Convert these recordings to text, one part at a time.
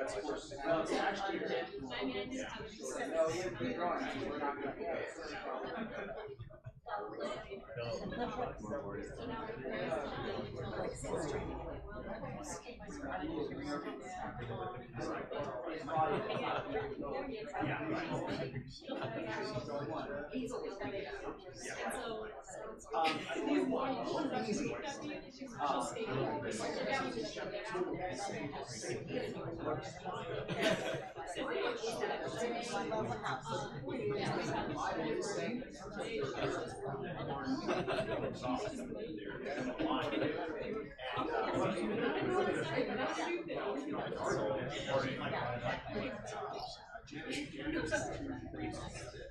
Well, it's actually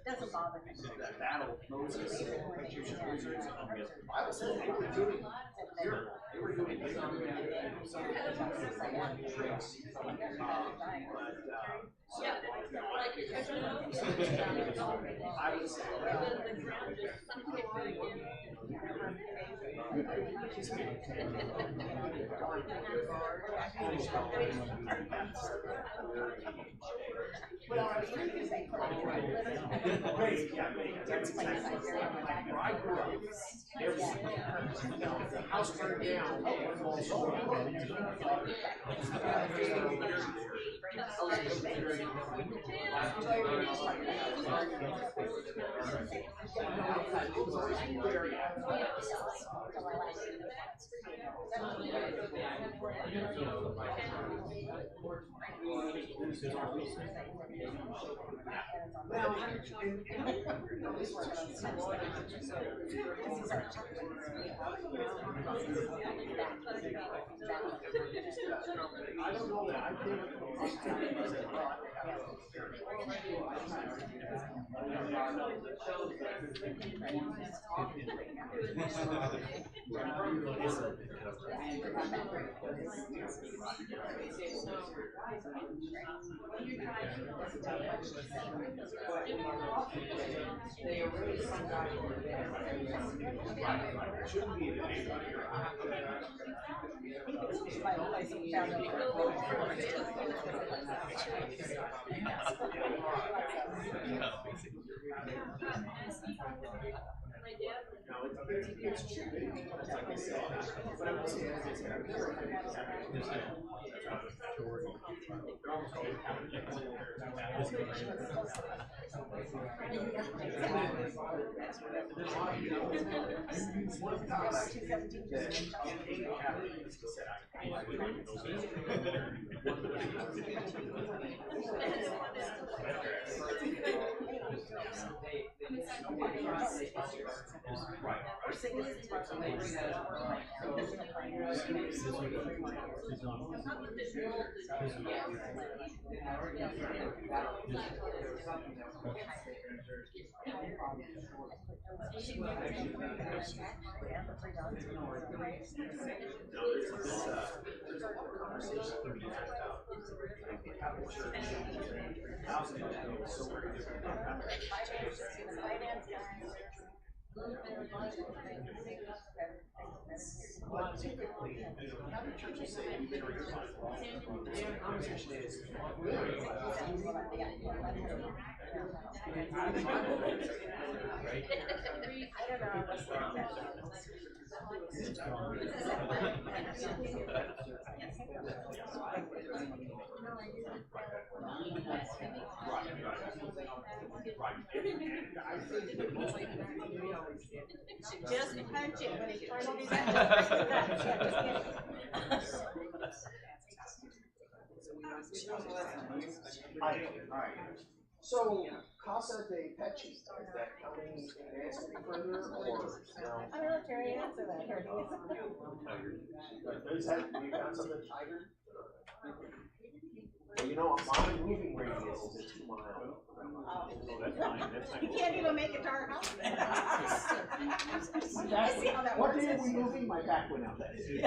Doesn't bother me. that battle, Moses, Bible says they were doing tricks. I would say I grew up, the house burned down, I don't know that. I think it's true. Like I said, but I would say Well, typically, churches say you've been refined. The conversation is Just punch it when it turns on his Alright. So, Casa de Pechi, is that counting advanced any further, or no? I don't know, Terry, answer that. Does that, do you count something tiger? You know, my moving radius is a 2 mile. Oh, that's fine. You can't even make it to our house. What day are we moving? My back went out that day.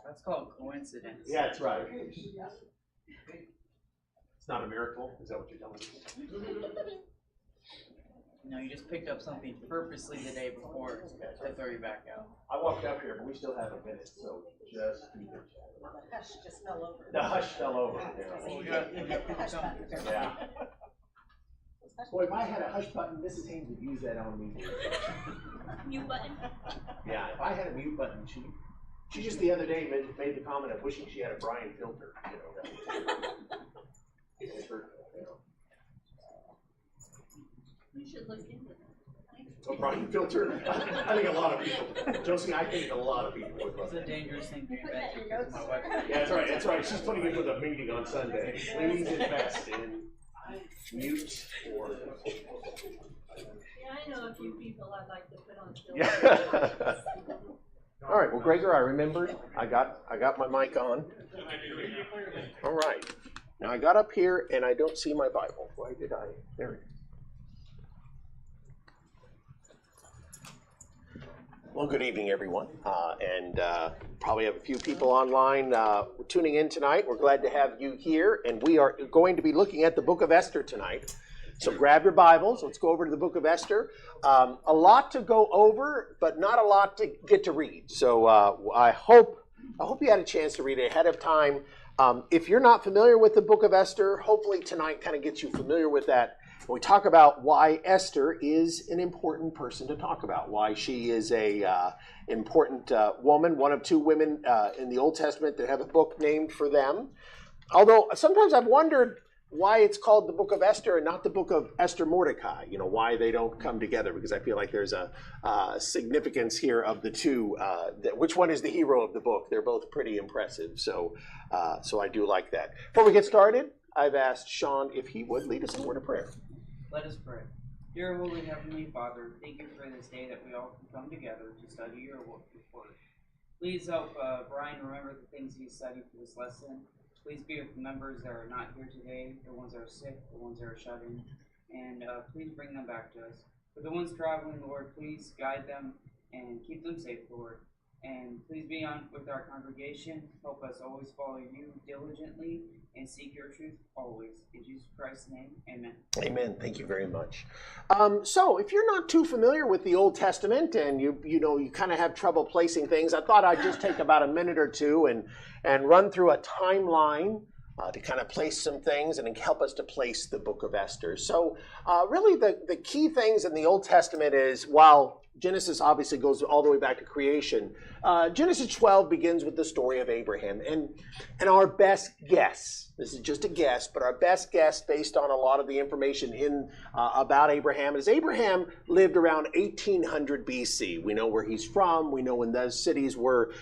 That's called coincidence. Yeah, that's right. It's not a miracle. Is that what you're telling me? No, you just picked up something purposely the day before to throw you back out. I walked up here, but we still have a minute, so just keep it. The hush just fell over. The hush fell over. So you got the hush button. Yeah. Boy, if I had a hush button, Mrs. Haynes would use that on me. Mute button? Yeah, if I had a mute button, she just the other day made the comment of wishing she had a Brian filter. You should look into that. A Brian filter? I think a lot of people. Josie, I think a lot of people would love It's a that. dangerous thing to Put that in your invent. notes. My wife. Yeah, that's right. She's putting it for the meeting on Sunday. Please invest in mute or. Yeah, I know a few people I'd like to put on film. Yeah. All right. Well, Gregor, I remembered. I got my mic on. All right. Now I got up here and I don't see my Bible. Why did I? There it is. Well, good evening, everyone. And probably have a few people online tuning in tonight. We're glad to have you here. And we are going to be looking at the book of Esther tonight. So grab your Bibles. Let's go over to the book of Esther. A lot to go over, but not a lot to get to read. So I hope you had a chance to read it ahead of time. If you're not familiar with the book of Esther, hopefully tonight kind of gets you familiar with that. We talk about why Esther is an important person to talk about, why she is a important woman, one of two women in the Old Testament that have a book named for them. Although sometimes I've wondered why it's called the book of Esther and not the book of Esther Mordecai, why they don't come together, because I feel like there's a significance here of the two. Which one is the hero of the book? They're both pretty impressive, so I do like that. Before we get started, I've asked Sean if he would lead us in a word of prayer. Let us pray. Dear Holy Heavenly Father, thank you for this day that we all can come together to study your word. Please help Brian remember the things he studied for this lesson. Please be with the members that are not here today, the ones that are sick, the ones that are shut in, and please bring them back to us. For the ones traveling, Lord, please guide them and keep them safe, Lord. And please be on with our congregation. Help us always follow you diligently and seek your truth always. In Jesus Christ's name, amen. Amen. Thank you very much. So if you're not too familiar with the Old Testament and you kind of have trouble placing things, I thought I'd just take about a minute or two and run through a timeline to kind of place some things and help us to place the book of Esther. So really the key things in the Old Testament is, while Genesis obviously goes all the way back to creation, Genesis 12 begins with the story of Abraham. And our best guess, this is just a guess, but our best guess based on a lot of the information about Abraham is Abraham lived around 1800 BC. We know where he's from. We know when those cities were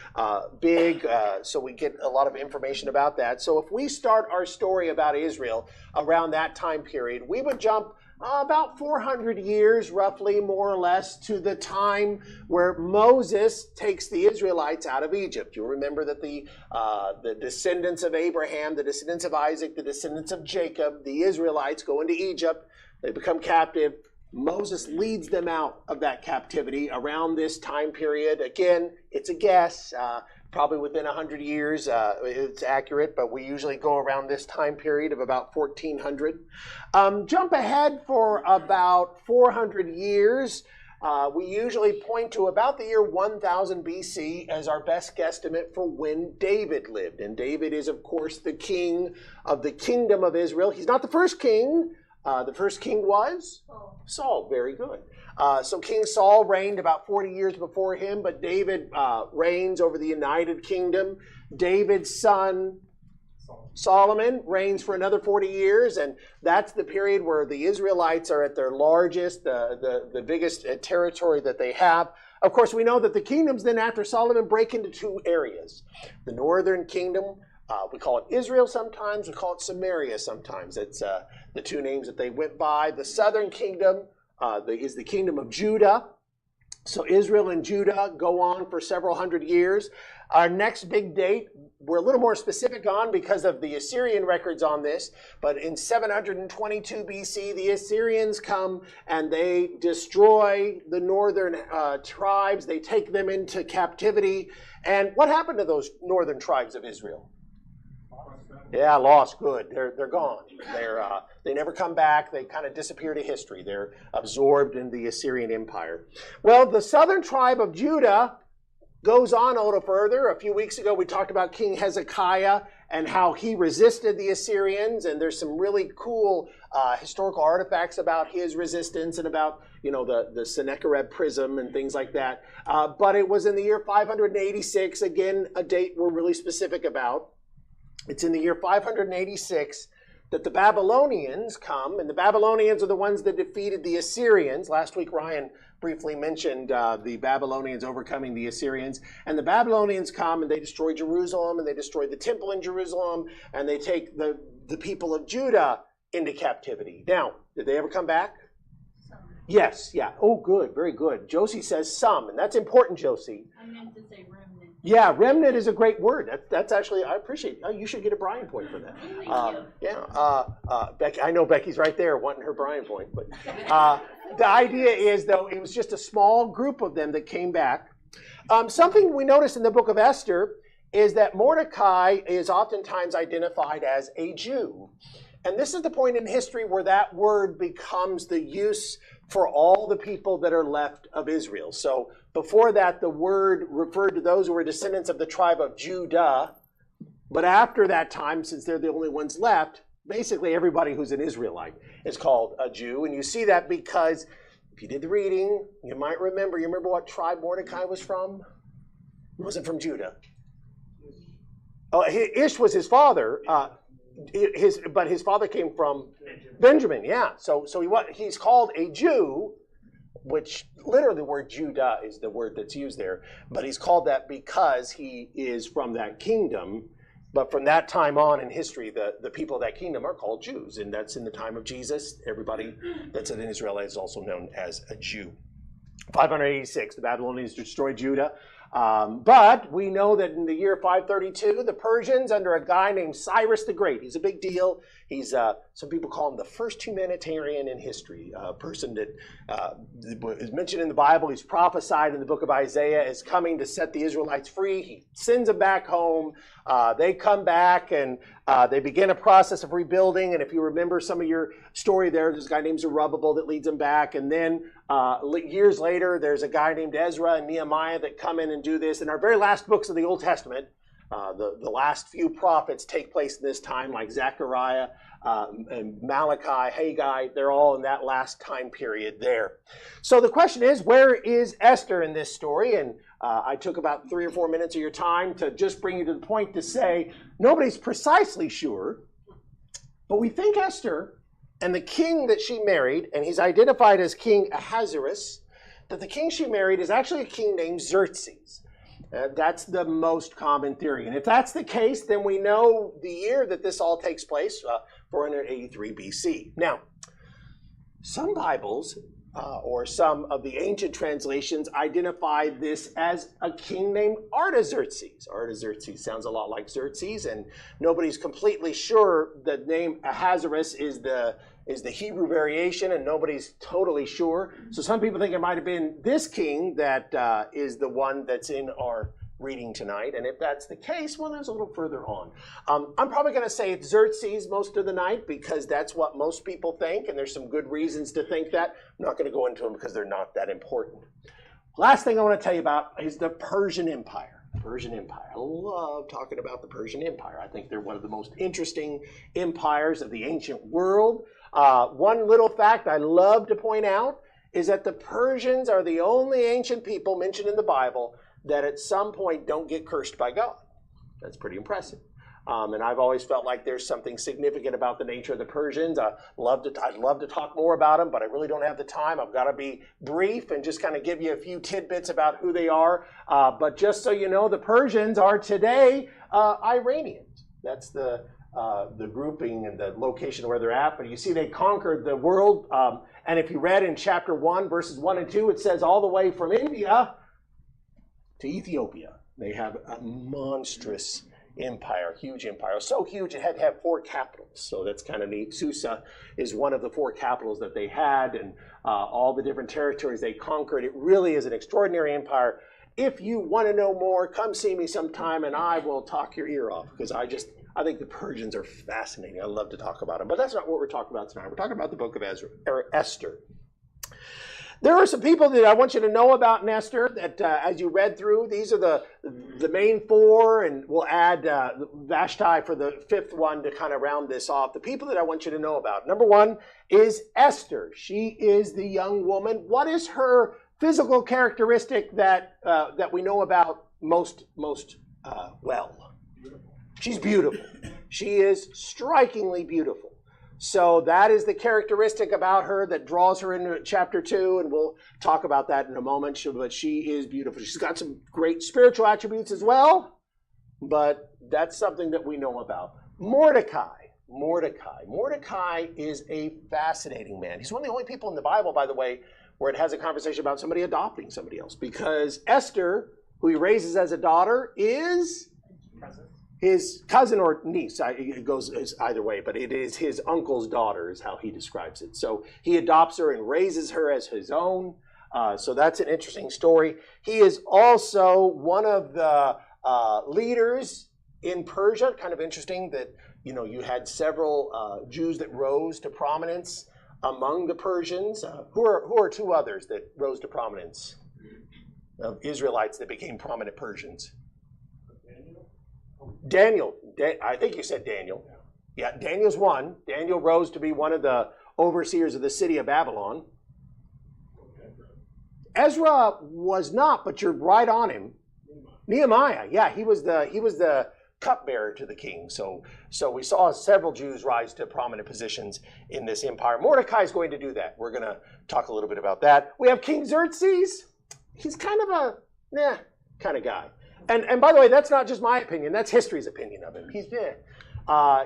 big, so we get a lot of information about that. So if we start our story about Israel around that time period, we would jump about 400 years, roughly, more or less, to the time where Moses takes the Israelites out of Egypt. You remember that the descendants of Abraham, the descendants of Isaac, the descendants of Jacob, the Israelites go into Egypt. They become captive. Moses leads them out of that captivity around this time period. Again, it's a guess. Probably within 100 years, it's accurate, but we usually go around this time period of about 1400. Jump ahead for about 400 years. We usually point to about the year 1000 BC as our best guesstimate for when David lived. And David is, of course, the king of the kingdom of Israel. He's not the first king. The first king was Saul. Very good. So King Saul reigned about 40 years before him, but David reigns over the United Kingdom. David's son, Solomon, reigns for another 40 years, and that's the period where the Israelites are at their largest, the biggest territory that they have. Of course, we know that the kingdoms then after Solomon break into two areas. The northern kingdom, we call it Israel sometimes, we call it Samaria sometimes. It's the two names that they went by. The southern kingdom is the kingdom of Judah. So Israel and Judah go on for several hundred years. Our next big date, we're a little more specific on because of the Assyrian records on this, but in 722 BC, the Assyrians come and they destroy the northern tribes. They take them into captivity. And what happened to those northern tribes of Israel? Yeah, lost. Good. They're gone. They never come back. They kind of disappear to history. They're absorbed in the Assyrian Empire. Well, the southern tribe of Judah goes on a little further. A few weeks ago, we talked about King Hezekiah and how he resisted the Assyrians, and there's some really cool historical artifacts about his resistance and about, the Sennacherib prism and things like that. But it was in the year 586, again, a date we're really specific about. It's in the year 586 that the Babylonians come, and the Babylonians are the ones that defeated the Assyrians. Last week, Ryan briefly mentioned the Babylonians overcoming the Assyrians. And the Babylonians come, and they destroy Jerusalem, and they destroy the temple in Jerusalem, and they take the people of Judah into captivity. Now, did they ever come back? Some. Yes, yeah. Oh, good, very good. Josie says some, and that's important, Josie. I meant to say remnant. Yeah, remnant is a great word. That's actually, I appreciate it. Oh, you should get a Bryan point for that. Becky, I know Becky's right there wanting her Bryan point. But the idea is, though, it was just a small group of them that came back. Something we notice in the book of Esther is that Mordecai is oftentimes identified as a Jew. And this is the point in history where that word becomes the use for all the people that are left of Israel. So before that, the word referred to those who were descendants of the tribe of Judah. But after that time, since they're the only ones left, basically everybody who's an Israelite is called a Jew. And you see that because if you did the reading, you might remember. You remember what tribe Mordecai was from? He wasn't from Judah. Oh, Ish was his father. But his father came from Benjamin. Yeah. So he's called a Jew, which literally the word Judah is the word that's used there. But he's called that because he is from that kingdom. But from that time on in history, the people of that kingdom are called Jews. And that's in the time of Jesus. Everybody that's in Israel is also known as a Jew. 586, the Babylonians destroyed Judah. But we know that in the year 532, the Persians, under a guy named Cyrus the Great, he's a big deal. He's, some people call him the first humanitarian in history, a person that is mentioned in the Bible. He's prophesied in the book of Isaiah as coming to set the Israelites free. He sends them back home. They come back and they begin a process of rebuilding. And if you remember some of your story there's a guy named Zerubbabel that leads them back. And then years later, there's a guy named Ezra and Nehemiah that come in and do this. And our very last books of the Old Testament, the last few prophets take place in this time, like Zechariah and Malachi, Haggai. They're all in that last time period there. So the question is, where is Esther in this story? And I took about 3 or 4 minutes of your time to just bring you to the point to say nobody's precisely sure, but we think Esther and the king that she married, and he's identified as King Ahasuerus, that the king she married is actually a king named Xerxes. That's the most common theory. And if that's the case, then we know the year that this all takes place, 483 BC. Now, some Bibles or some of the ancient translations identify this as a king named Artaxerxes. Artaxerxes sounds a lot like Xerxes, and nobody's completely sure the name Ahasuerus is the Hebrew variation, and nobody's totally sure. So some people think it might have been this king that is the one that's in our reading tonight. And if that's the case, well, there's a little further on. I'm probably going to say it's Xerxes most of the night because that's what most people think, and there's some good reasons to think that. I'm not going to go into them because they're not that important. Last thing I want to tell you about is the Persian Empire. Persian Empire. I love talking about the Persian Empire. I think they're one of the most interesting empires of the ancient world. One little fact I love to point out is that the Persians are the only ancient people mentioned in the Bible that at some point don't get cursed by God. That's pretty impressive. And I've always felt like there's something significant about the nature of the Persians. I'd love to talk more about them, but I really don't have the time. I've got to be brief and just kind of give you a few tidbits about who they are. But just so you know, the Persians are today Iranians. That's the grouping and the location where they're at. But you see, they conquered the world. And if you read in chapter 1, verses 1 and 2, it says all the way from India to Ethiopia. They have a monstrous empire, huge empire. So huge it had to have 4 capitals. So that's kind of neat. Susa is one of the 4 capitals that they had, and all the different territories they conquered. It really is an extraordinary empire. If you want to know more, come see me sometime and I will talk your ear off because I think the Persians are fascinating. I love to talk about them. But that's not what we're talking about tonight. We're talking about the book of Esther. There are some people that I want you to know about in Esther that as you read through, these are the main four, and we'll add Vashti for the fifth one to kind of round this off. The people that I want you to know about. Number one is Esther. She is the young woman. What is her physical characteristic that we know about most well? She's beautiful. She is strikingly beautiful. So that is the characteristic about her that draws her into chapter 2, and we'll talk about that in a moment. But she is beautiful. She's got some great spiritual attributes as well, but that's something that we know about. Mordecai is a fascinating man. He's one of the only people in the Bible, by the way, where it has a conversation about somebody adopting somebody else, because Esther, who he raises as a daughter, is his cousin or niece. It goes either way, but it is his uncle's daughter is how he describes it. So he adopts her and raises her as his own. So that's an interesting story. He is also one of the leaders in Persia. Kind of interesting that, you had several Jews that rose to prominence among the Persians. Who are two others that rose to prominence of Israelites that became prominent Persians? Daniel. I think you said Daniel. Yeah, Daniel's one. Daniel rose to be one of the overseers of the city of Babylon. Ezra was not, but you're right on him. Nehemiah. Yeah, he was the cupbearer to the king. So we saw several Jews rise to prominent positions in this empire. Mordecai is going to do that. We're going to talk a little bit about that. We have King Xerxes. He's kind of a kind of guy. And by the way, that's not just my opinion. That's history's opinion of him.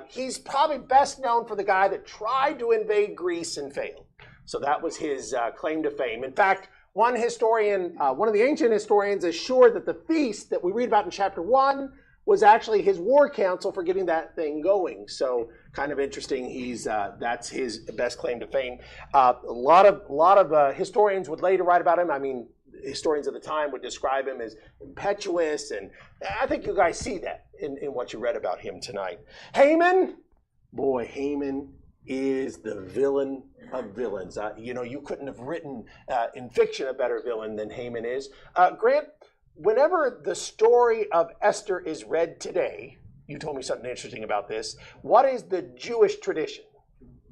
He's probably best known for the guy that tried to invade Greece and failed. So that was his claim to fame. In fact, one of the ancient historians is sure that the feast that we read about in chapter 1 was actually his war council for getting that thing going. So kind of interesting. That's his best claim to fame. A lot of historians would later write about him. I mean, historians of the time would describe him as impetuous, and I think you guys see that in what you read about him tonight. Haman is the villain of villains. You couldn't have written in fiction a better villain than Haman is. Grant, whenever the story of Esther is read today, you told me something interesting about this. What is the Jewish tradition?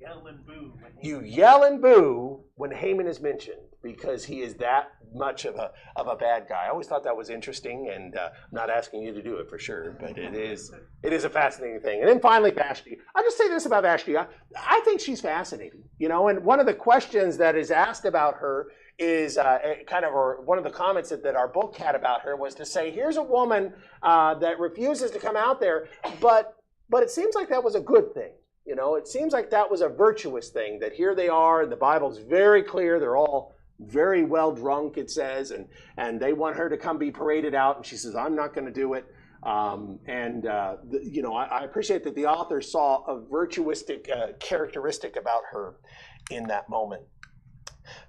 Yell and boo. You yell and boo when Haman is mentioned, because he is that much of a bad guy. I always thought that was interesting, and I'm not asking you to do it for sure, but it is a fascinating thing. And then finally, Vashti. I'll just say this about Vashti. I think she's fascinating, and one of the questions that is asked about her is one of the comments that our book had about her was to say, here's a woman that refuses to come out there, but it seems like that was a good thing. It seems like that was a virtuous thing, that here they are, and the Bible's very clear, they're all very well drunk, it says, and they want her to come be paraded out, and she says, I'm not going to do it. I appreciate that the author saw a virtuistic characteristic about her in that moment.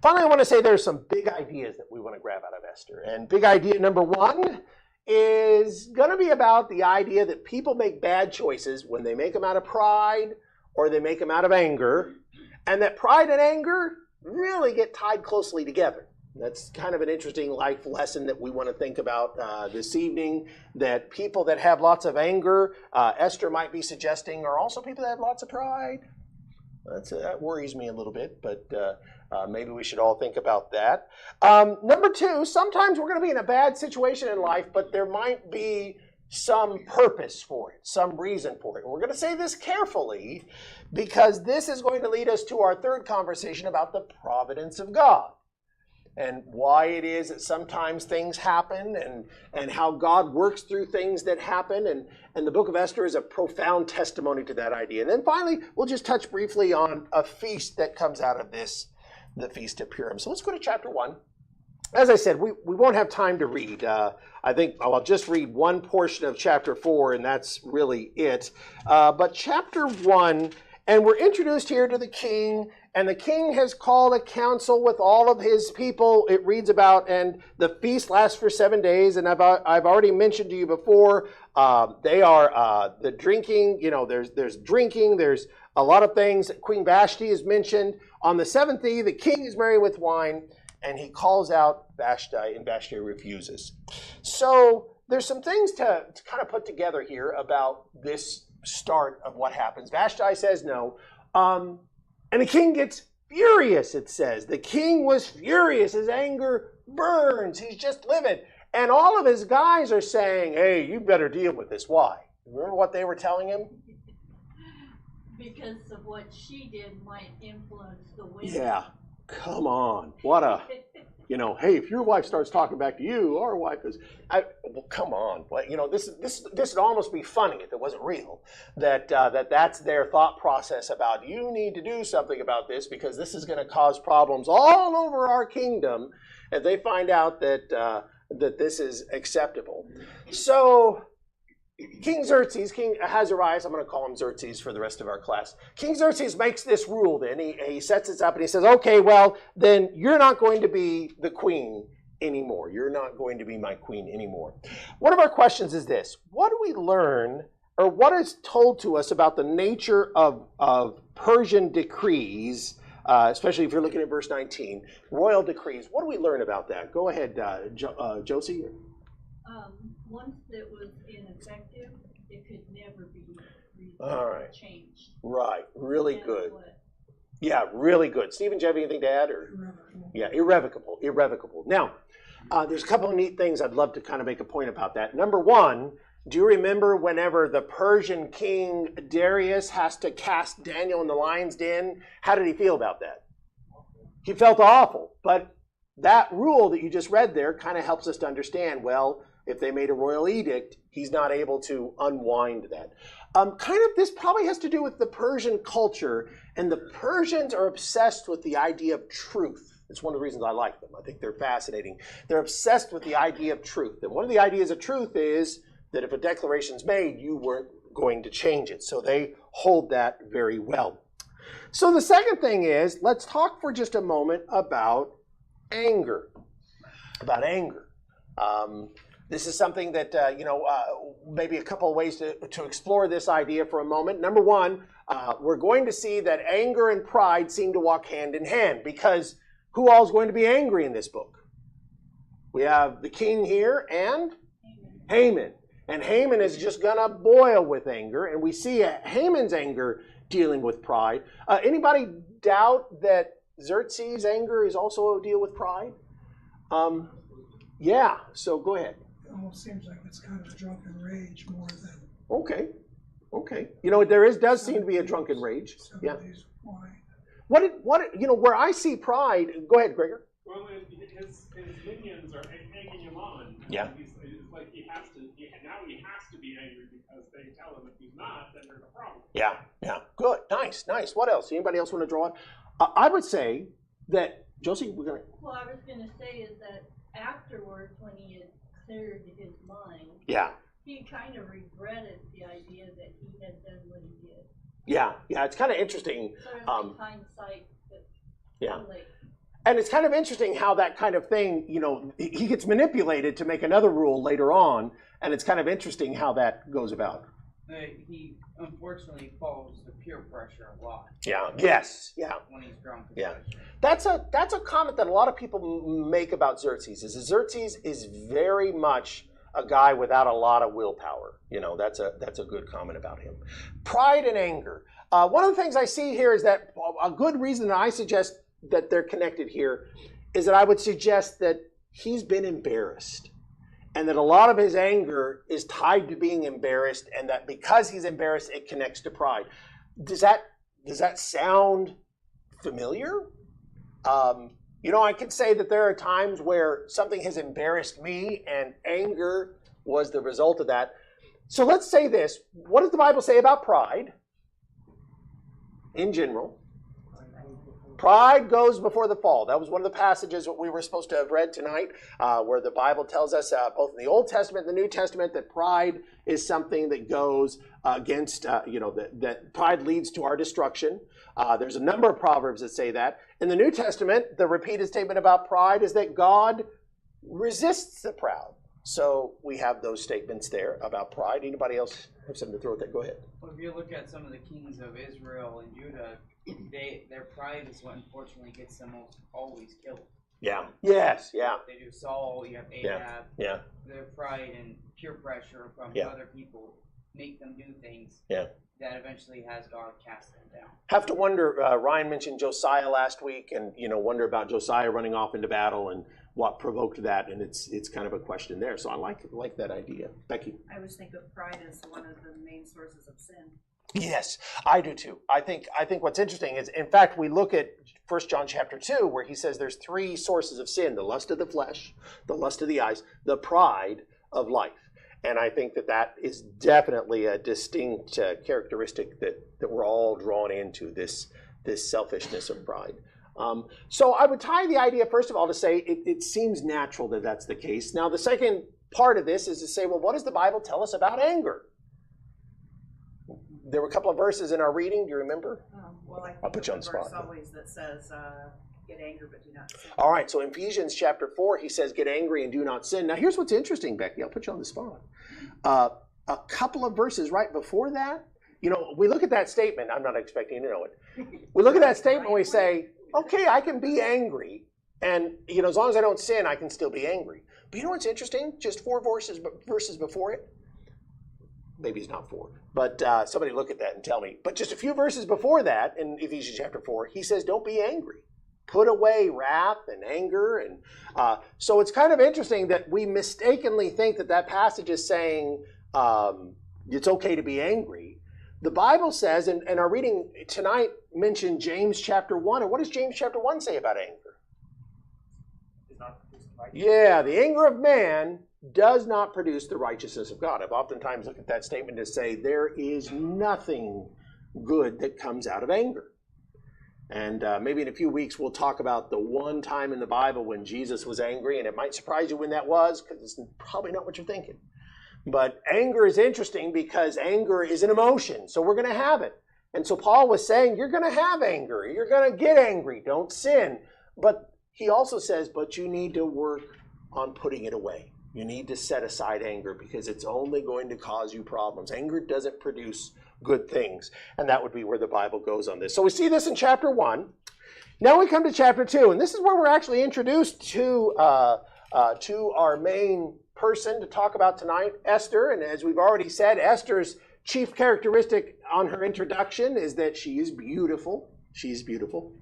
Finally, I want to say there's some big ideas that we want to grab out of Esther. And big idea number one is going to be about the idea that people make bad choices when they make them out of pride or they make them out of anger, and that pride and anger really get tied closely together. That's kind of an interesting life lesson that we want to think about this evening, that people that have lots of anger, Esther might be suggesting, are also people that have lots of pride. That worries me a little bit, but maybe we should all think about that. Number two, sometimes we're going to be in a bad situation in life, but there might be some purpose for it, some reason for it. And we're going to say this carefully, because this is going to lead us to our third conversation about the providence of God, and why it is that sometimes things happen, and how God works through things that happen. And the book of Esther is a profound testimony to that idea. And then finally, we'll just touch briefly on a feast that comes out of this, the Feast of Purim. So let's go to chapter 1. As I said, we won't have time to read. I think I'll just read one portion of chapter 4, and that's really it. But chapter 1, and we're introduced here to the king, and the king has called a council with all of his people. It reads about, and the feast lasts for 7 days, and I've already mentioned to you before, They are the drinking, there's drinking, there's a lot of things. Queen Vashti is mentioned. On the seventh day, the king is merry with wine, and he calls out Vashti, and Vashti refuses. So there's some things to kind of put together here about this start of what happens. Vashti says no, and the king gets furious, it says. The king was furious. His anger burns. He's just livid. And all of his guys are saying, hey, you better deal with this. Why? Remember what they were telling him? Because of what she did might influence the women. Yeah, come on. What a, hey, if your wife starts talking back to you, our wife is, well, come on. This would almost be funny if it wasn't real. That's their thought process about, you need to do something about this because this is going to cause problems all over our kingdom. And they find out that this is acceptable. So King Xerxes, King Ahasuerus, I'm going to call him Xerxes for the rest of our class. King Xerxes makes this rule then. He sets this up and he says, okay, well, then you're not going to be the queen anymore. You're not going to be my queen anymore. One of our questions is this. What do we learn, or what is told to us about the nature of Persian decrees, especially if you're looking at verse 19, royal decrees? What do we learn about that? Go ahead, Josie. Once it was ineffective, it could never be changed. Right. Really good. Yeah, really good. Stephen, do you have anything to add? Irrevocable. Yeah, irrevocable. Now, there's a couple of neat things I'd love to kind of make a point about that. Number one, do you remember whenever the Persian king Darius has to cast Daniel in the lion's den? How did he feel about that? He felt awful. But that rule that you just read there kind of helps us to understand, well, if they made a royal edict, he's not able to unwind that. This probably has to do with the Persian culture, and the Persians are obsessed with the idea of truth. It's one of the reasons I like them. I think they're fascinating. They're obsessed with the idea of truth. And one of the ideas of truth is that if a declaration's made, you weren't going to change it. So they hold that very well. So the second thing is, let's talk for just a moment about anger. This is something that, maybe a couple of ways to explore this idea for a moment. Number one, we're going to see that anger and pride seem to walk hand in hand, because who all is going to be angry in this book? We have the king here and Haman. And Haman is just going to boil with anger, and we see Haman's anger dealing with pride. Anybody doubt that Xerxes' anger is also a deal with pride? Yeah, so go ahead. It almost seems like it's kind of a drunken rage more than... Okay. Does seem to be a drunken rage. Yeah. Where I see pride, go ahead, Gregor. Well, his minions are egging him on. Yeah. It's like he has to be angry because they tell him if he's not, then there's a problem. Yeah. Good. Nice. What else? Anybody else want to draw on? I would say that, Josie, we're going to... Well, I was going to say is that afterwards, when he had cleared his mind, he kind of regretted the idea that he had done what he did. Yeah, it's kind of interesting. Sort of in hindsight, but too late. And it's kind of interesting how that kind of thing, he gets manipulated to make another rule later on, and it's kind of interesting how that goes about. He unfortunately follows the peer pressure a lot. Yeah. Yes. Yeah. When he's drunk. Yeah. That's a comment that a lot of people make about Xerxes. Is Xerxes is very much a guy without a lot of willpower. That's a good comment about him. Pride and anger. One of the things I see here is that a good reason that I suggest that they're connected here is that I would suggest that he's been embarrassed, and that a lot of his anger is tied to being embarrassed, and that because he's embarrassed, it connects to pride. Does that sound familiar? I could say that there are times where something has embarrassed me, and anger was the result of that. So let's say this. What does the Bible say about pride in general? Pride goes before the fall. That was one of the passages that we were supposed to have read tonight, where the Bible tells us, both in the Old Testament and the New Testament, that pride is something that goes against, that pride leads to our destruction. There's a number of proverbs that say that. In the New Testament, the repeated statement about pride is that God resists the proud. So we have those statements there about pride. Anybody else have something to throw at that? Go ahead. Well, if you look at some of the kings of Israel and Judah, their pride is what unfortunately gets them always killed. Yeah. Yes. Yeah. They do Saul, you have Ahab. Yeah. Their pride and peer pressure from other people make them do things that eventually has God cast them down. Have to wonder, Ryan mentioned Josiah last week, and wonder about Josiah running off into battle and what provoked that, and it's kind of a question there. So I like that idea. Becky? I always think of pride as one of the main sources of sin. Yes, I do too. I think what's interesting is, in fact, we look at 1 John chapter 2, where he says there's three sources of sin: the lust of the flesh, the lust of the eyes, the pride of life. And I think that is definitely a distinct characteristic that we're all drawn into, this selfishness of pride. So I would tie the idea, first of all, to say it seems natural that that's the case. Now, the second part of this is to say, well, what does the Bible tell us about anger? There were a couple of verses in our reading. Do you remember? Well, I think I'll put you on the spot. verse always that says, get angry but do not sin. All right, so in Ephesians chapter 4, he says, get angry and do not sin. Now, here's what's interesting, Becky. I'll put you on the spot. A couple of verses right before that, we look at that statement. I'm not expecting you to know it. We look at that statement and we say, okay, I can be angry, and as long as I don't sin, I can still be angry. But you know what's interesting? Just 4 verses before it. Maybe it's not 4, but somebody look at that and tell me. But just a few verses before that, in Ephesians chapter 4, he says, don't be angry. Put away wrath and anger. And so it's kind of interesting that we mistakenly think that passage is saying it's okay to be angry. The Bible says, and our reading tonight mentioned James chapter 1. And what does James chapter 1 say about anger? Yeah, the anger of man does not produce the righteousness of God. I've oftentimes looked at that statement to say there is nothing good that comes out of anger. And maybe in a few weeks we'll talk about the one time in the Bible when Jesus was angry, and it might surprise you when that was, because it's probably not what you're thinking. But anger is interesting because anger is an emotion, so we're going to have it. And so Paul was saying, you're going to have anger. You're going to get angry. Don't sin. But he also says, but you need to work on putting it away. You need to set aside anger because it's only going to cause you problems. Anger doesn't produce good things. And that would be where the Bible goes on this. So we see this in chapter 1. Now we come to chapter 2. And this is where we're actually introduced to our main person to talk about tonight, Esther. And as we've already said, Esther's chief characteristic on her introduction is that she is beautiful. She's beautiful.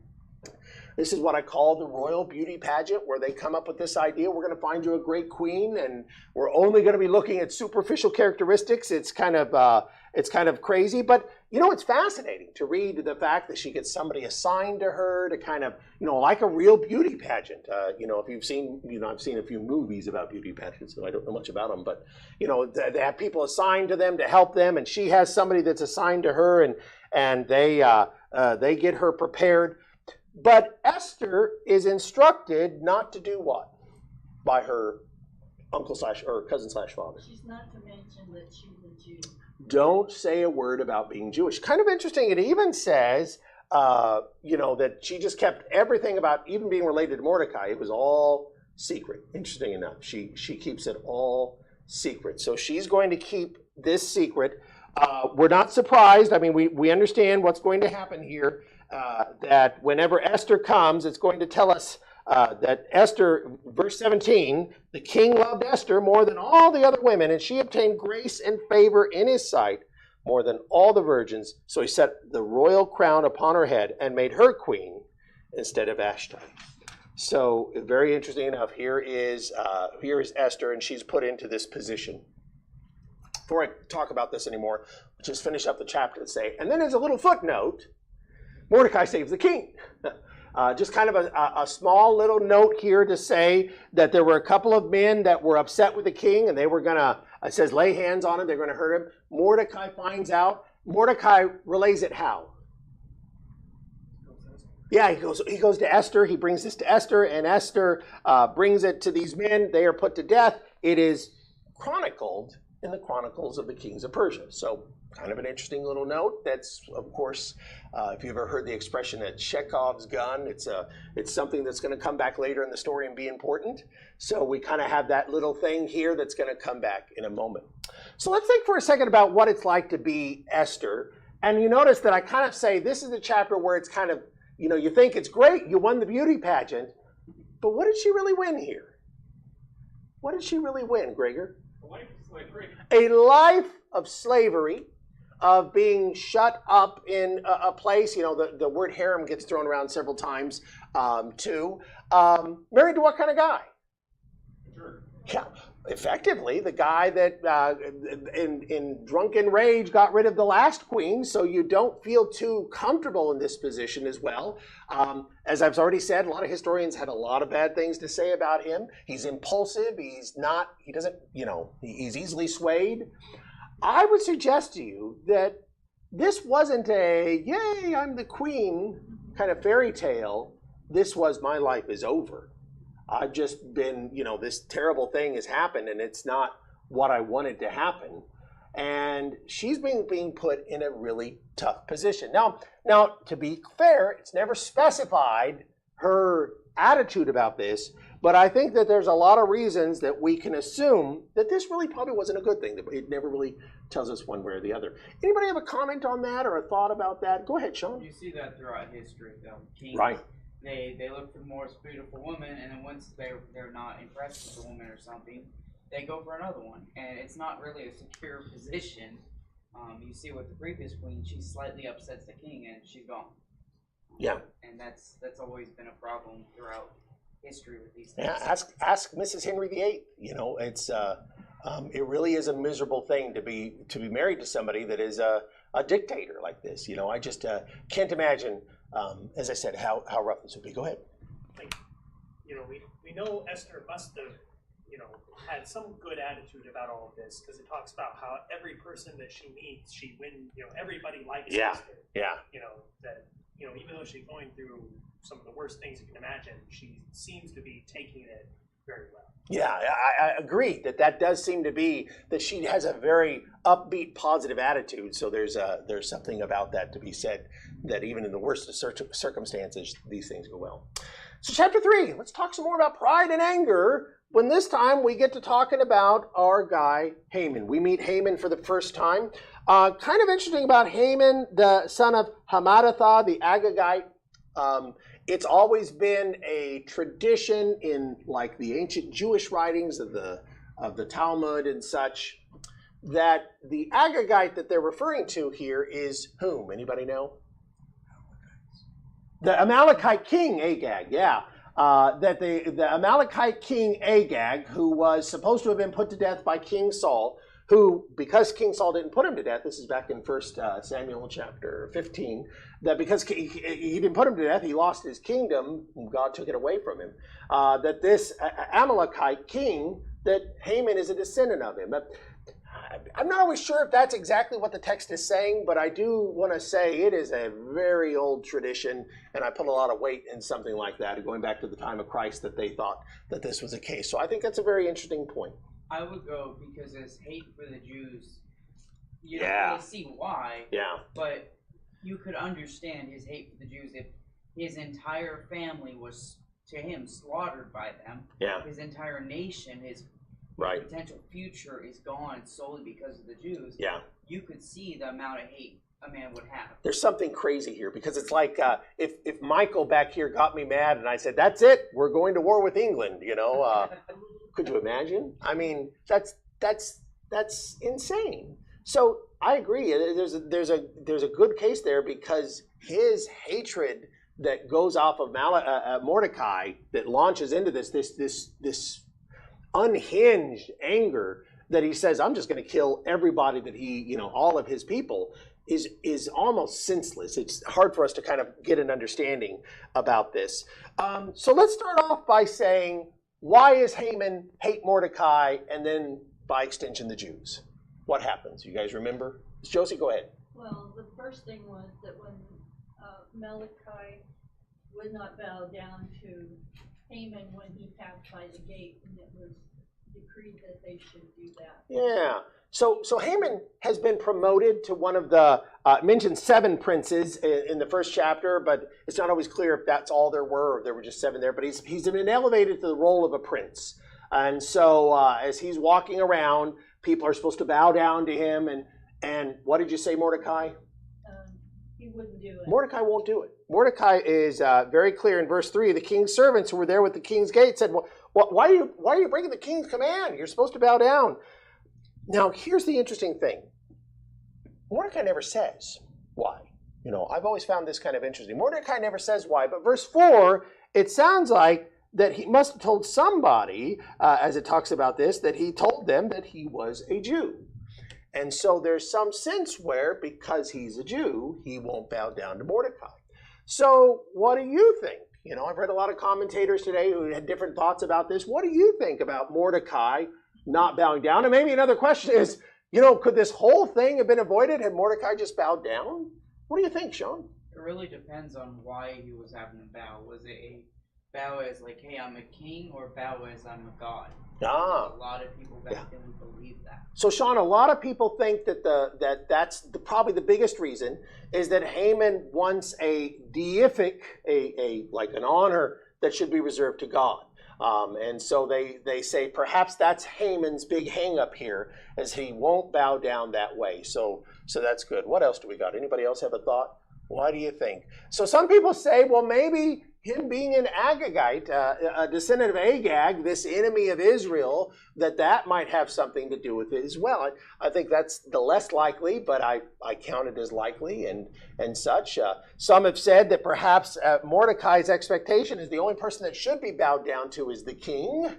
This is what I call the royal beauty pageant, where they come up with this idea: we're going to find you a great queen, and we're only going to be looking at superficial characteristics. It's kind of crazy, but it's fascinating to read the fact that she gets somebody assigned to her to kind of like a real beauty pageant. If you've seen, I've seen a few movies about beauty pageants, so I don't know much about them, but they have people assigned to them to help them, and she has somebody that's assigned to her, and they get her prepared. But Esther is instructed not to do what? By her uncle / or cousin / father. She's not to mention that she's a Jew. Don't say a word about being Jewish. Kind of interesting. It even says, that she just kept everything about even being related to Mordecai. It was all secret. Interesting enough. She keeps it all secret. So she's going to keep this secret. We're not surprised. I mean, we understand what's going to happen here. That whenever Esther comes, it's going to tell us that Esther, verse 17, the king loved Esther more than all the other women, and she obtained grace and favor in his sight more than all the virgins. So he set the royal crown upon her head and made her queen instead of Vashti. So very interesting enough, here is Esther, and she's put into this position. Before I talk about this anymore, let's just finish up the chapter and say, and then as a little footnote, Mordecai saves the king. Just kind of a small little note here to say that there were a couple of men that were upset with the king, and they were going to, it says, lay hands on him. They're going to hurt him. Mordecai finds out. Mordecai relays it how? Yeah, he goes to Esther. He brings this to Esther, and Esther brings it to these men. They are put to death. It is chronicled in the Chronicles of the Kings of Persia. So kind of an interesting little note. That's, of course, if you've ever heard the expression that Chekhov's gun, it's something that's going to come back later in the story and be important. So we kind of have that little thing here that's going to come back in a moment. So let's think for a second about what it's like to be Esther. And you notice that I kind of say this is the chapter where it's kind of, you know, you think it's great, you won the beauty pageant, but what did she really win here? What did she really win, Gregor? A life of slavery. A life of slavery, of being shut up in a place. You know, the word harem gets thrown around several times too. Married to what kind of guy? Sure. Yeah, effectively the guy that in drunken rage got rid of the last queen, so you don't feel too comfortable in this position as well. As I've already said, a lot of historians had a lot of bad things to say about him. He's impulsive, he doesn't, you know, he's easily swayed. I would suggest to you that this wasn't a, yay, I'm the queen kind of fairy tale. This was, my life is over. I've just been, you know, this terrible thing has happened and it's not what I wanted to happen. And she's being put in a really tough position. Now, to be fair, it's never specified her attitude about this, but I think that there's a lot of reasons that we can assume that this really probably wasn't a good thing. It never really tells us one way or the other. Anybody have a comment on that or a thought about that? Go ahead, Sean. You see that throughout history, though. Kings, right. They look for the most beautiful woman, and then once they're not impressed with the woman or something, they go for another one. And it's not really a secure position. You see with the previous queen, she slightly upsets the king, and she's gone. Yeah. And that's always been a problem throughout history with these things. Yeah, ask Mrs. Henry VIII. You know, it's it really is a miserable thing to be married to somebody that is a dictator like this. You know, I just can't imagine, as I said, how rough this would be. Go ahead. Like, you know, we know Esther must have, you know, had some good attitude about all of this, because it talks about how every person that she meets, she wins. You know, everybody likes Esther. Yeah. You know that. You know, even though she's going through some of the worst things you can imagine, she seems to be taking it very well. Yeah, I agree that does seem to be that she has a very upbeat, positive attitude. So there's something about that to be said, that even in the worst of circumstances, these things go well. So chapter 3, let's talk some more about pride and anger. When this time we get to talking about our guy Haman. We meet Haman for the first time. Kind of interesting about Haman, the son of Hammedatha, the Agagite. It's always been a tradition in like the ancient Jewish writings of the Talmud and such, that the Agagite that they're referring to here is whom? Anybody know? The Amalekite king Agag, yeah. That the Amalekite king Agag, who was supposed to have been put to death by King Saul, who, because King Saul didn't put him to death, this is back in 1 Samuel chapter 15, that because he didn't put him to death, he lost his kingdom, God took it away from him, that this Amalekite king, that Haman is a descendant of him. I'm not always sure if that's exactly what the text is saying, but I do want to say it is a very old tradition, and I put a lot of weight in something like that, going back to the time of Christ, that they thought that this was the case. So I think that's a very interesting point. I would go because his hate for the Jews, you don't really see why, but you could understand his hate for the Jews if his entire family was, to him, slaughtered by them. Yeah. His entire nation, his potential future is gone solely because of the Jews. Yeah. You could see the amount of hate a man would have. There's something crazy here, because it's like if Michael back here got me mad and I said, that's it, we're going to war with England, you know, could you imagine? I mean, that's insane. So I agree. There's a good case there, because his hatred that goes off of Mordecai, that launches into this unhinged anger, that he says, I'm just going to kill everybody that he, you know, all of his people, is almost senseless. It's hard for us to kind of get an understanding about this. So let's start off by saying, why is Haman hate Mordecai, and then by extension the Jews? What happens? You guys remember? Josie, go ahead. Well, the first thing was that when Malachi would not bow down to Haman when he passed by the gate, and it was decreed that they should do that. Yeah. So Haman has been promoted to one of the, mentioned 7 princes in the first chapter, but it's not always clear if that's all there were or there were just 7 there. But he's been elevated to the role of a prince. And so as he's walking around, people are supposed to bow down to him. And what did you say, Mordecai? He wouldn't do it. Mordecai won't do it. Mordecai is very clear in verse 3. The king's servants who were there with the king's gate said, well, why are you breaking the king's command? You're supposed to bow down. Now, here's the interesting thing. Mordecai never says why. I've always found this kind of interesting. Mordecai never says why, but verse 4, it sounds like that he must have told somebody, as it talks about this, that he told them that he was a Jew. And so there's some sense where, because he's a Jew, he won't bow down to Mordecai. So what do you think? I've read a lot of commentators today who had different thoughts about this. What do you think about Mordecai not bowing down? And maybe another question is, could this whole thing have been avoided had Mordecai just bowed down? What do you think, Sean? It really depends on why he was having a bow. Was it a bow as like, hey, I'm a king, or bow as I'm a god? A lot of people back then believe that. So, Sean, a lot of people think that that's probably the biggest reason is that Haman wants a deific, like an honor that should be reserved to God. And so they say perhaps that's Haman's big hang-up here, as he won't bow down that way. So that's good. What else do we got? Anybody else have a thought? Why do you think? So some people say, well, maybe him being an Agagite, a descendant of Agag, this enemy of Israel, that might have something to do with it as well. I think that's the less likely, but I count it as likely and such. Some have said that perhaps Mordecai's expectation is the only person that should be bowed down to is the king,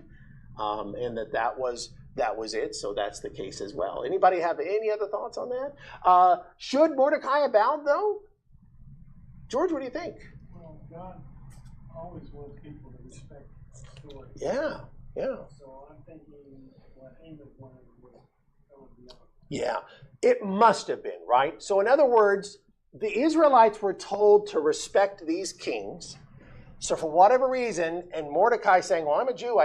and that was it, so that's the case as well. Anybody have any other thoughts on that? Should Mordecai have bowed, though? George, what do you think? Well, God always wants people to respect authority. Yeah. So I'm thinking what Haman wanted was going beyond. Yeah, it must have been, right? So in other words, the Israelites were told to respect these kings. So for whatever reason, and Mordecai saying, well, I'm a Jew,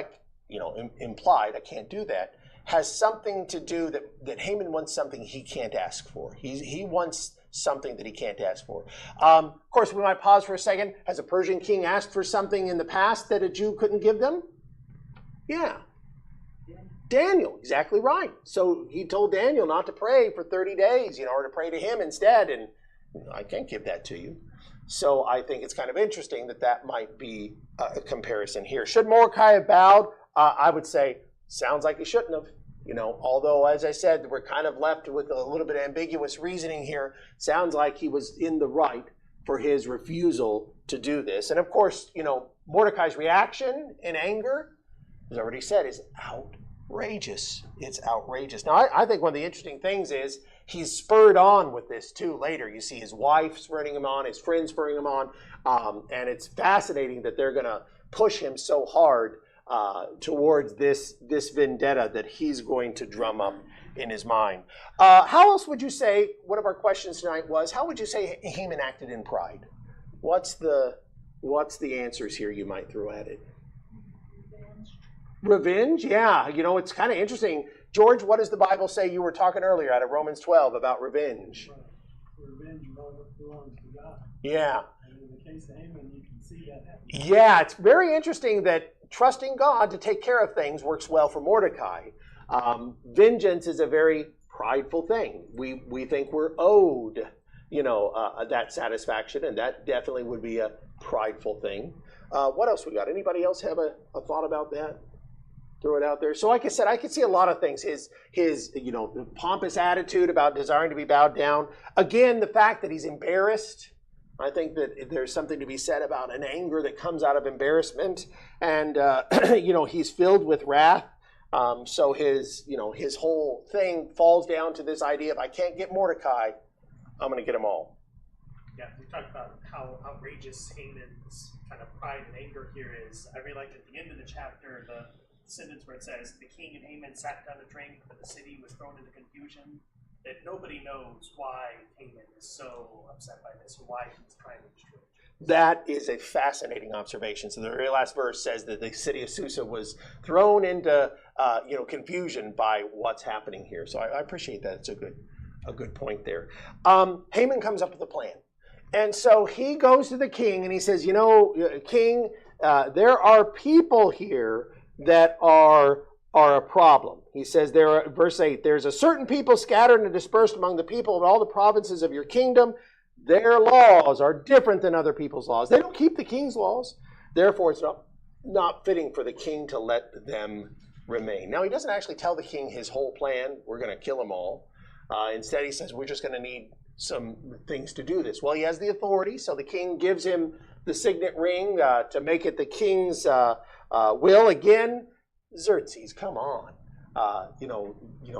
implied, I can't do that, has something to do that Haman wants something he can't ask for. He wants something that he can't ask for. Of course, we might pause for a second. Has a Persian king asked for something in the past that a Jew couldn't give them? Yeah. Daniel, exactly right. So he told Daniel not to pray for 30 days, or to pray to him instead, and I can't give that to you. So I think it's kind of interesting that might be a comparison here. Should Mordecai have bowed? I would say, sounds like he shouldn't have. Although, as I said, we're kind of left with a little bit of ambiguous reasoning here. Sounds like he was in the right for his refusal to do this. And of course, Mordecai's reaction in anger, as I already said, is outrageous. It's outrageous. Now, I think one of the interesting things is he's spurred on with this too later. You see his wife spurring him on, his friends spurring him on, and it's fascinating that they're going to push him so hard towards this vendetta that he's going to drum up in his mind. How else would you say, one of our questions tonight was, how would you say Haman acted in pride? What's the answers here you might throw at it? Revenge? Yeah, it's kind of interesting. George, what does the Bible say? You were talking earlier out of Romans 12 about revenge. Revenge belongs to God. Yeah. And in the case of Haman, you can see that happening. Yeah, it's very interesting that trusting God to take care of things works well for Mordecai. Vengeance is a very prideful thing. We think we're owed, that satisfaction, and that definitely would be a prideful thing. What else we got? Anybody else have a thought about that? Throw it out there. So like I said, I could see a lot of things. His pompous attitude about desiring to be bowed down. Again, the fact that he's embarrassed. I think that there's something to be said about an anger that comes out of embarrassment. And, he's filled with wrath. So his whole thing falls down to this idea of, I can't get Mordecai, I'm going to get them all. Yeah, we talked about how outrageous Haman's kind of pride and anger here is. I really like at the end of the chapter, the sentence where it says, the king and Haman sat down to drink, but the city was thrown into confusion. That nobody knows why Haman is so upset by this or why he's trying to destroy it. That is a fascinating observation. So the very last verse says that the city of Susa was thrown into confusion by what's happening here. So I appreciate that. It's a good point there. Haman comes up with a plan. And so he goes to the king and he says, King, there are people here that are a problem. He says there, verse 8, there's a certain people scattered and dispersed among the people of all the provinces of your kingdom. Their laws are different than other people's laws. They don't keep the king's laws. Therefore, it's not fitting for the king to let them remain. Now, he doesn't actually tell the king his whole plan. We're going to kill them all. Instead, he says, we're just going to need some things to do this. Well, he has the authority, so the king gives him the signet ring to make it the king's will. Again, Xerxes, come on.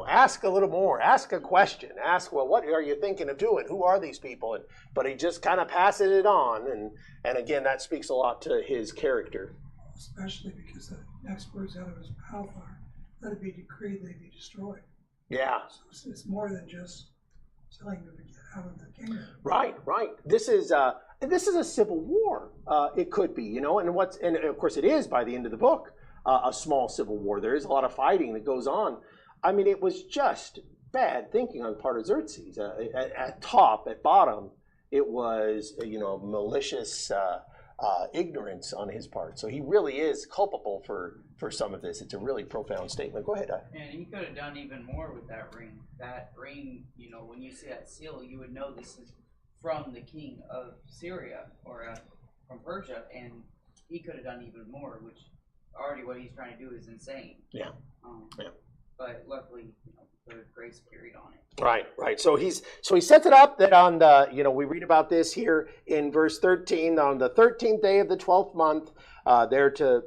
Ask a little more. Ask a question. Ask, well, what are you thinking of doing? Who are these people? But he just kind of passes it on. And again, that speaks a lot to his character. Especially because the next words out of his mouth are, let it be decreed they be destroyed. Yeah. So it's more than just telling them to get out of the kingdom. Right. This is a civil war. It could be, and of course it is by the end of the book. A small civil war. There is a lot of fighting that goes on. I mean, it was just bad thinking on the part of Xerxes. At bottom, it was malicious ignorance on his part. So he really is culpable for some of this. It's a really profound statement. Go ahead. And he could have done even more with that ring. That ring, when you see that seal, you would know this is from the king of Syria or from Persia, and he could have done even more, which already what he's trying to do is insane. Yeah. But luckily, put a grace period on it. Right. So he sets it up that on the, we read about this here in verse 13, on the 13th day of the 12th month, they're to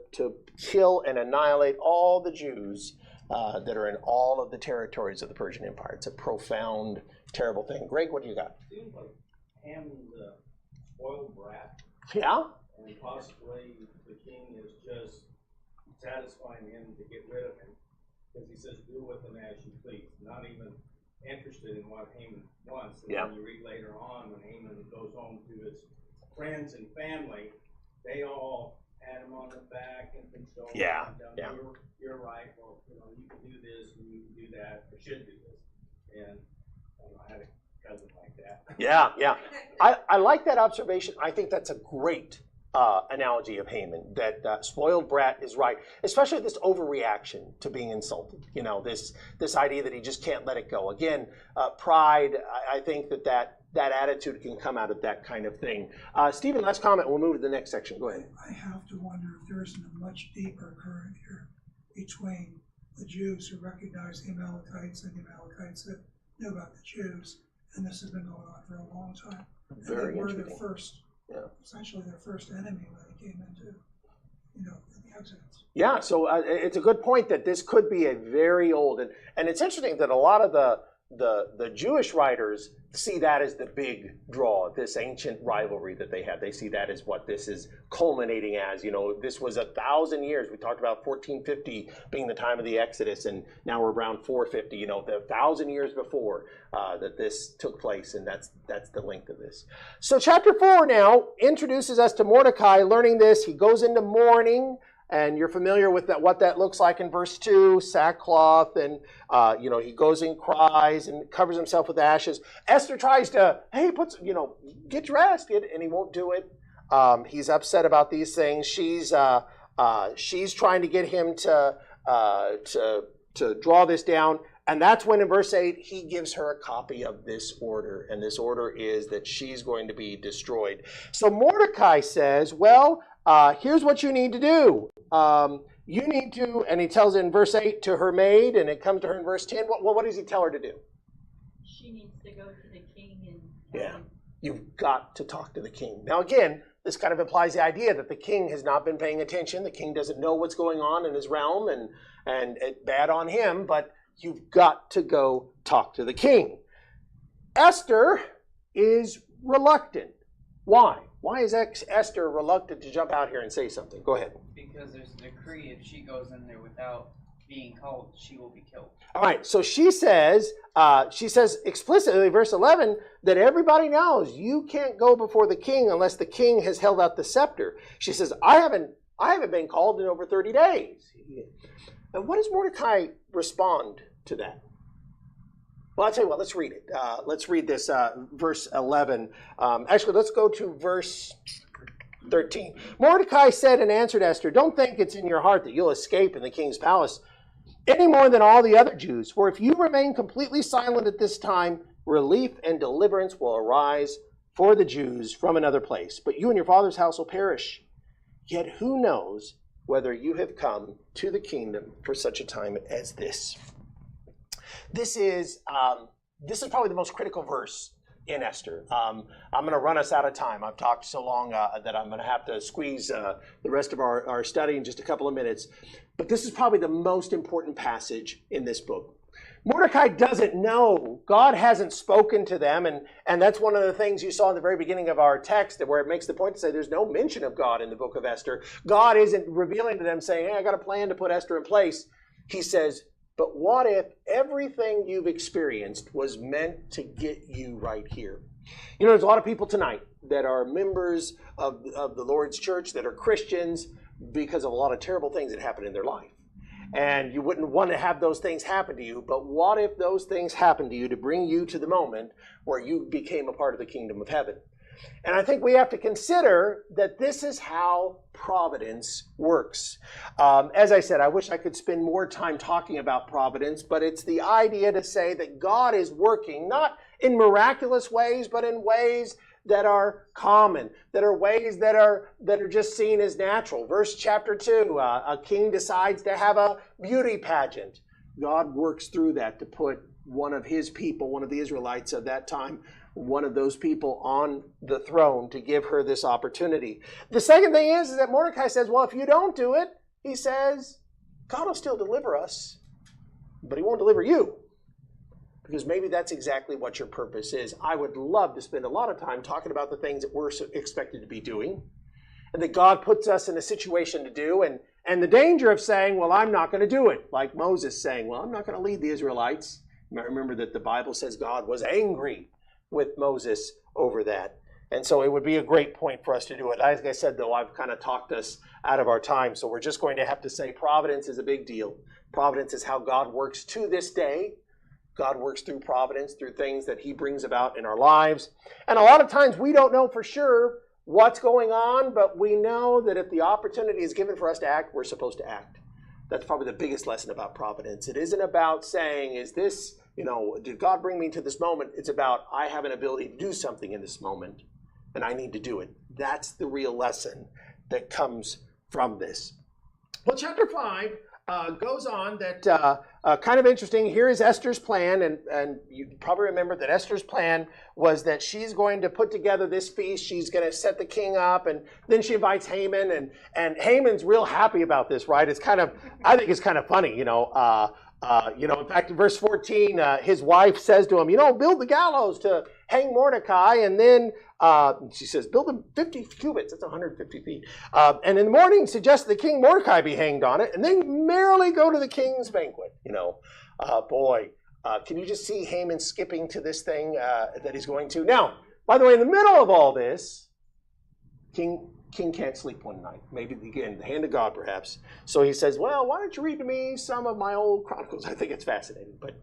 kill and annihilate all the Jews that are in all of the territories of the Persian Empire. It's a profound, terrible thing. Greg, what do you got? Seems like Haman's a spoiled brat. Yeah. And possibly the king is just satisfying him to get rid of him, because he says, do with them as you please, not even interested in what Haman wants. And when you read later on, when Haman goes home to his friends and family, they all pat him on the back and console him. Yeah. You're right. Well, you can do this and you can do that, or should do this. And I had a cousin like that. Yeah. I like that observation. I think that's a great analogy of Haman, that spoiled brat is right, especially this overreaction to being insulted. This idea that he just can't let it go. Again, pride. I think that attitude can come out of that kind of thing. Stephen, last comment. We'll move to the next section. Go ahead. I have to wonder if there isn't a much deeper current here between the Jews who recognized the Amalekites and the Amalekites that knew about the Jews, and this has been going on for a long time. Very and they were interesting. Essentially their first enemy when they came into, the Exodus. Yeah, so it's a good point that this could be a very old, and it's interesting that a lot of the Jewish writers see that as the big draw, this ancient rivalry that they had. They see that as what this is culminating as. This was 1,000 years. We talked about 1450 being the time of the Exodus, and now we're around 450. The 1,000 years before that this took place, and that's the length of this. So chapter 4 now introduces us to Mordecai. Learning this, he goes into mourning. And you're familiar with what that looks like in verse 2, sackcloth, and he goes and cries and covers himself with ashes. Esther tries to, get dressed, and he won't do it. He's upset about these things. She's trying to get him to draw this down, and that's when in verse 8 he gives her a copy of this order, and this order is that she's going to be destroyed. So Mordecai says, well, here's what you need to do. You need to, and he tells it in verse 8 to her maid, and it comes to her in verse 10. What does he tell her to do? She needs to go to the king and you've got to talk to the king. Now again, this kind of implies the idea that the king has not been paying attention. The king doesn't know what's going on in his realm, and it's bad on him, but you've got to go talk to the king. Esther is reluctant. Why? Why is Esther reluctant to jump out here and say something? Go ahead. Because there's a decree if she goes in there without being called, she will be killed. All right, so she says explicitly, verse 11, that everybody knows you can't go before the king unless the king has held out the scepter. She says, I haven't been called in over 30 days. And what does Mordecai respond to that? Well, I'll tell you what, let's read it. Let's read this, verse 11. Actually, let's go to verse 13. Mordecai said and answered Esther, don't think it's in your heart that you'll escape in the king's palace any more than all the other Jews. For if you remain completely silent at this time, relief and deliverance will arise for the Jews from another place. But you and your father's house will perish. Yet who knows whether you have come to the kingdom for such a time as this. This is probably the most critical verse in Esther. I'm going to run us out of time. I've talked so long that I'm going to have to squeeze the rest of our study in just a couple of minutes. But this is probably the most important passage in this book. Mordecai doesn't know. God hasn't spoken to them. And that's one of the things you saw in the very beginning of our text, where it makes the point to say there's no mention of God in the book of Esther. God isn't revealing to them saying, hey, I got a plan to put Esther in place. He says, but what if everything you've experienced was meant to get you right here? You know, there's a lot of people tonight that are members of the Lord's church, that are Christians, because of a lot of terrible things that happened in their life. And you wouldn't want to have those things happen to you, but what if those things happened to you to bring you to the moment where you became a part of the kingdom of heaven? And I think we have to consider that this is how providence works. As I said, I wish I could spend more time talking about providence, but it's the idea to say that God is working, not in miraculous ways, but in ways that are common, that are ways that are just seen as natural. Verse chapter 2, a king decides to have a beauty pageant. God works through that to put one of his people, one of the Israelites of that time, one of those people on the throne to give her this opportunity. The second thing is that Mordecai says, well, if you don't do it, he says, God will still deliver us, but he won't deliver you. Because maybe that's exactly what your purpose is. I would love to spend a lot of time talking about the things that we're expected to be doing, and that God puts us in a situation to do, and the danger of saying, well, I'm not going to do it. Like Moses saying, well, I'm not going to lead the Israelites. You might remember that the Bible says God was angry with Moses over that. And so it would be a great point for us to do it. As I said, though, I've kind of talked us out of our time, so we're just going to have to say providence is a big deal. Providence is how God works to this day. God works through providence, through things that he brings about in our lives. And a lot of times we don't know for sure what's going on, but we know that if the opportunity is given for us to act, we're supposed to act. That's probably the biggest lesson about providence. It isn't about saying, is this, did God bring me to this moment? It's about, I have an ability to do something in this moment, and I need to do it. That's the real lesson that comes from this. Well, chapter 5 goes on that kind of interesting. Here is Esther's plan, and you probably remember that Esther's plan was that she's going to put together this feast. She's going to set the king up, and then she invites Haman, and Haman's real happy about this, right? It's kind of, I think it's kind of funny, in fact, in verse 14, his wife says to him, build the gallows to hang Mordecai, and then she says, build him 50 cubits, that's 150 feet. And in the morning, suggest the king Mordecai be hanged on it, and then merrily go to the king's banquet. Can you just see Haman skipping to this thing that he's going to? Now, by the way, in the middle of all this, King can't sleep one night. Maybe, again, the hand of God, perhaps. So he says, well, why don't you read to me some of my old chronicles? I think it's fascinating. But,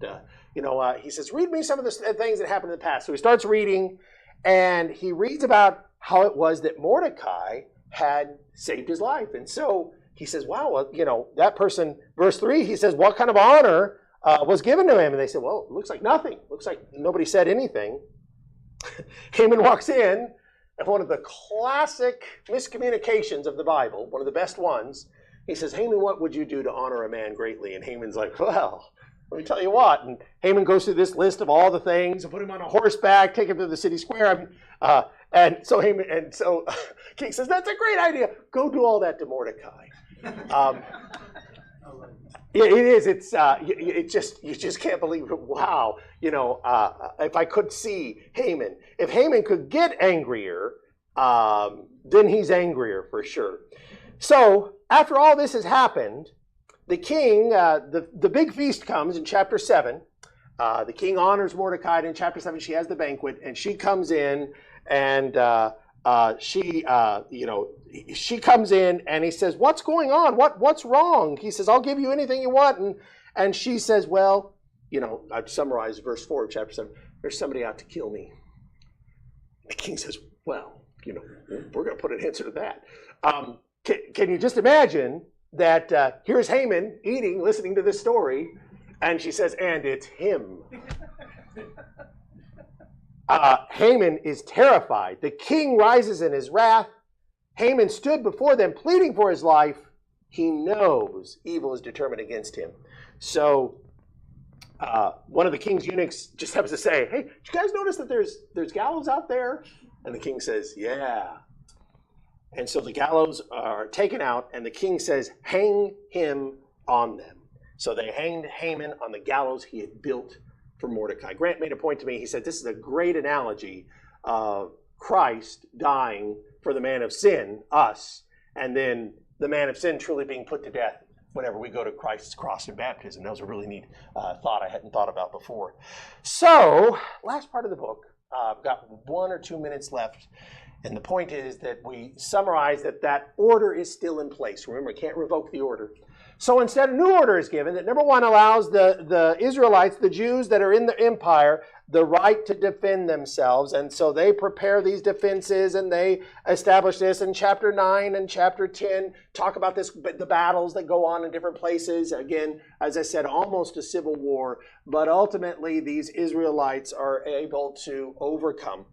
he says, read me some of the things that happened in the past. So he starts reading, and he reads about how it was that Mordecai had saved his life. And so he says, wow, that person, verse 3, he says, what kind of honor was given to him? And they said, well, it looks like nothing. Looks like nobody said anything. Haman walks in. And one of the classic miscommunications of the Bible, one of the best ones, he says, Haman, what would you do to honor a man greatly? And Haman's like, well, let me tell you what. And Haman goes through this list of all the things and put him on a horseback, take him to the city square. And so King says, that's a great idea. Go do all that to Mordecai. It is. It's you just can't believe it. Wow. If I could see Haman, if Haman could get angrier, then he's angrier for sure. So after all this has happened, the king, the big feast comes in chapter 7. The king honors Mordecai. And in chapter 7, she has the banquet, and she comes in, and she comes in, and he says, "What's going on? What's wrong?" He says, "I'll give you anything you want." And she says, "Well, I've summarized verse 4 of chapter 7. There's somebody out to kill me." The king says, "Well, we're going to put an answer to that." Can you just imagine that here's Haman eating, listening to this story, and she says, "And it's him." Haman is terrified. The king rises in his wrath. Haman stood before them pleading for his life. He knows evil is determined against him. So one of the king's eunuchs just happens to say, "Hey, did you guys notice that there's gallows out there?" And the king says, "Yeah." And so the gallows are taken out, and the king says, "Hang him on them." So they hanged Haman on the gallows he had built for Mordecai. Grant made a point to me. He said, this is a great analogy of Christ dying for the man of sin, us, and then the man of sin truly being put to death whenever we go to Christ's cross in baptism. That was a really neat thought I hadn't thought about before. So, last part of the book. I've got 1 or 2 minutes left. And the point is that we summarize that order is still in place. Remember, you can't revoke the order. So instead, a new order is given that, number 1, allows the Israelites, the Jews that are in the empire, the right to defend themselves. And so they prepare these defenses, and they establish this. In chapter 9 and chapter 10 talk about this, the battles that go on in different places. Again, as I said, almost a civil war. But ultimately, these Israelites are able to overcome.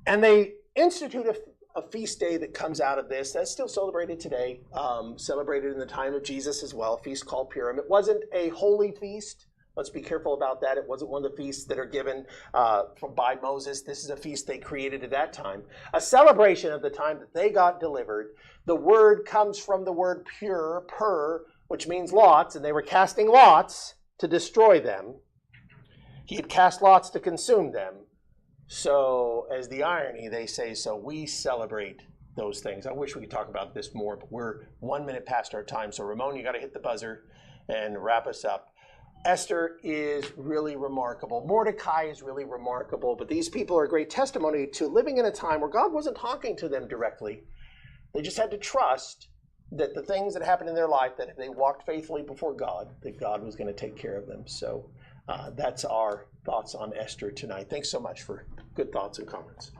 And they institute a feast day that comes out of this. That's still celebrated today, celebrated in the time of Jesus as well, a feast called Purim. It wasn't a holy feast. Let's be careful about that. It wasn't one of the feasts that are given by Moses. This is a feast they created at that time. A celebration of the time that they got delivered. The word comes from the word pur, which means lots, and they were casting lots to destroy them. He had cast lots to consume them. So, as the irony, they say, so we celebrate those things. I wish we could talk about this more, but we're 1 minute past our time. So, Ramon, you got to hit the buzzer and wrap us up. Esther is really remarkable. Mordecai is really remarkable. But these people are a great testimony to living in a time where God wasn't talking to them directly. They just had to trust that the things that happened in their life, that if they walked faithfully before God, that God was going to take care of them. So that's our thoughts on Esther tonight. Thanks so much for good thoughts and comments.